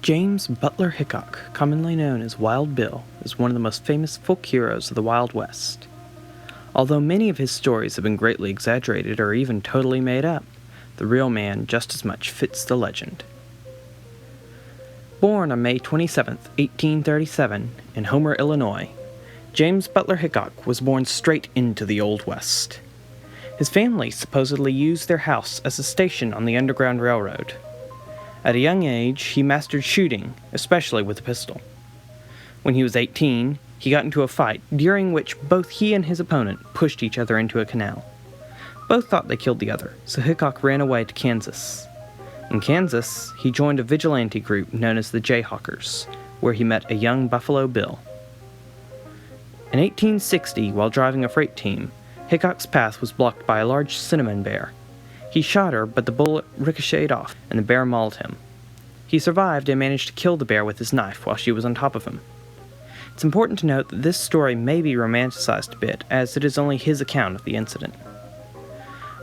James Butler Hickok, commonly known as Wild Bill, is one of the most famous folk heroes of the Wild West. Although many of his stories have been greatly exaggerated or even totally made up, the real man just as much fits the legend. Born on May 27, 1837, in Homer, Illinois, James Butler Hickok was born straight into the Old West. His family supposedly used their house as a station on the Underground Railroad. At a young age, he mastered shooting, especially with a pistol. When he was 18, he got into a fight, during which both he and his opponent pushed each other into a canal. Both thought they killed the other, so Hickok ran away to Kansas. In Kansas, he joined a vigilante group known as the Jayhawkers, where he met a young Buffalo Bill. In 1860, while driving a freight team, Hickok's path was blocked by a large cinnamon bear. He shot her, but the bullet ricocheted off, and the bear mauled him. He survived and managed to kill the bear with his knife while she was on top of him. It's important to note that this story may be romanticized a bit, as it is only his account of the incident.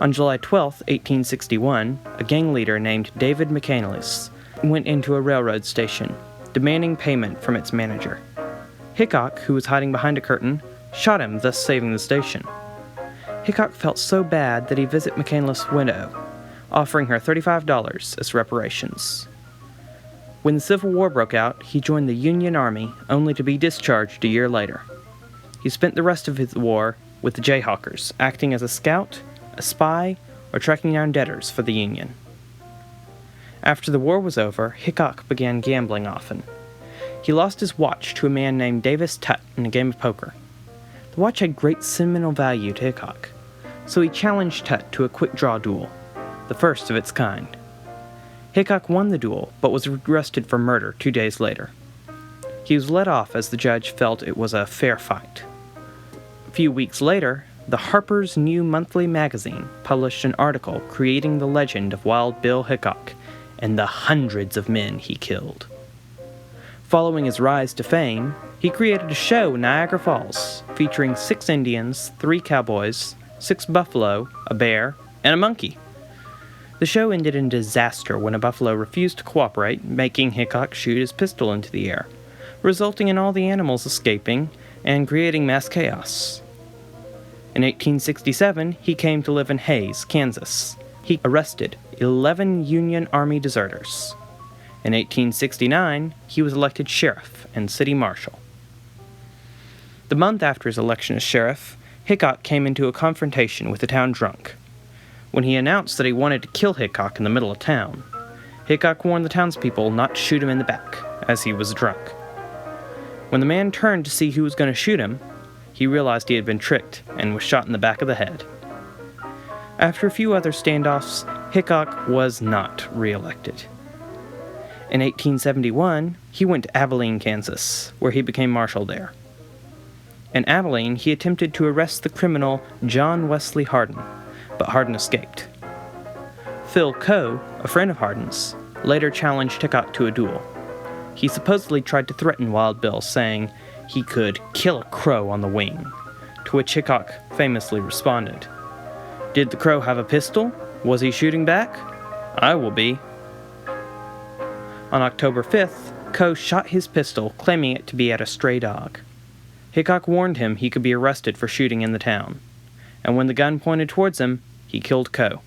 On July 12, 1861, a gang leader named David McCandless went into a railroad station, demanding payment from its manager. Hickok, who was hiding behind a curtain, shot him, thus saving the station. Hickok felt so bad that he visited McCandless' widow, offering her $35 as reparations. When the Civil War broke out, he joined the Union Army, only to be discharged a year later. He spent the rest of his war with the Jayhawkers, acting as a scout, a spy, or tracking down debtors for the Union. After the war was over, Hickok began gambling often. He lost his watch to a man named Davis Tutt in a game of poker. The watch had great sentimental value to Hickok, so he challenged Tutt to a quick draw duel, the first of its kind. Hickok won the duel, but was arrested for murder 2 days later. He was let off as the judge felt it was a fair fight. A few weeks later, the Harper's New Monthly magazine published an article creating the legend of Wild Bill Hickok and the hundreds of men he killed. Following his rise to fame, he created a show in Niagara Falls featuring 6 Indians, 3 cowboys, 6 buffalo, a bear, and a monkey. The show ended in disaster when a buffalo refused to cooperate, making Hickok shoot his pistol into the air, resulting in all the animals escaping and creating mass chaos. In 1867, he came to live in Hays, Kansas. He arrested 11 Union Army deserters. In 1869, he was elected sheriff and city marshal. The month after his election as sheriff, Hickok came into a confrontation with a town drunk. When he announced that he wanted to kill Hickok in the middle of town, Hickok warned the townspeople not to shoot him in the back, as he was drunk. When the man turned to see who was going to shoot him, he realized he had been tricked and was shot in the back of the head. After a few other standoffs, Hickok was not re-elected. In 1871, he went to Abilene, Kansas, where he became marshal there. In Abilene, he attempted to arrest the criminal John Wesley Hardin, but Hardin escaped. Phil Coe, a friend of Hardin's, later challenged Hickok to a duel. He supposedly tried to threaten Wild Bill, saying he could kill a crow on the wing, to which Hickok famously responded, "Did the crow have a pistol? Was he shooting back? I will be." On October 5th, Coe shot his pistol, claiming it to be at a stray dog. Hickok warned him he could be arrested for shooting in the town, and when the gun pointed towards him, he killed Coe.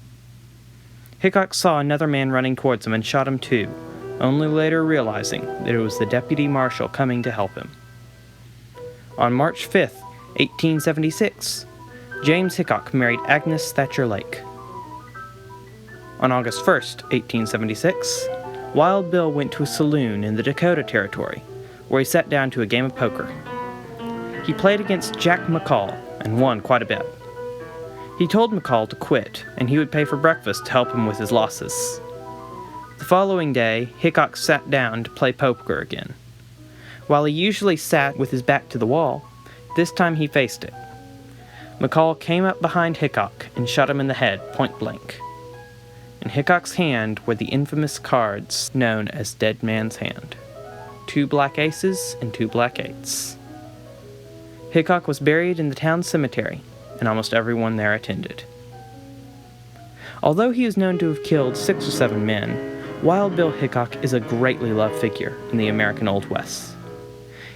Hickok saw another man running towards him and shot him too, only later realizing that it was the deputy marshal coming to help him. On March 5th, 1876, James Hickok married Agnes Thatcher Lake. On August 1st, 1876, Wild Bill went to a saloon in the Dakota Territory, where he sat down to a game of poker. He played against Jack McCall and won quite a bit. He told McCall to quit, and he would pay for breakfast to help him with his losses. The following day, Hickok sat down to play poker again. While he usually sat with his back to the wall, this time he faced it. McCall came up behind Hickok and shot him in the head, point blank. In Hickok's hand were the infamous cards known as Dead Man's Hand. 2 black aces and 2 black eights. Hickok was buried in the town cemetery, and almost everyone there attended. Although he is known to have killed 6 or 7 men, Wild Bill Hickok is a greatly loved figure in the American Old West.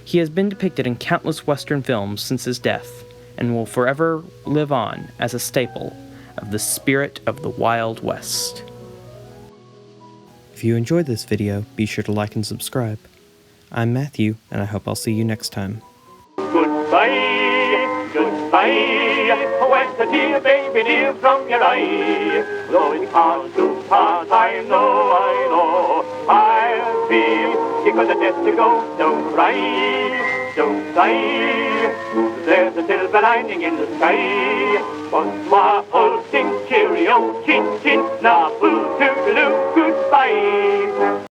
He has been depicted in countless Western films since his death, and will forever live on as a staple of the spirit of the Wild West. If you enjoyed this video, be sure to like and subscribe. I'm Matthew, and I hope I'll see you next time. Goodbye, goodbye, wet a tear, baby dear, from your eye. Though it's hard to part, I know, I'll be sick of the death to go. Don't cry, don't sigh, there's a silver lining in the sky. Bonsoir, old thing, cheerio, chin chin, na boo toodaloo, goodbye.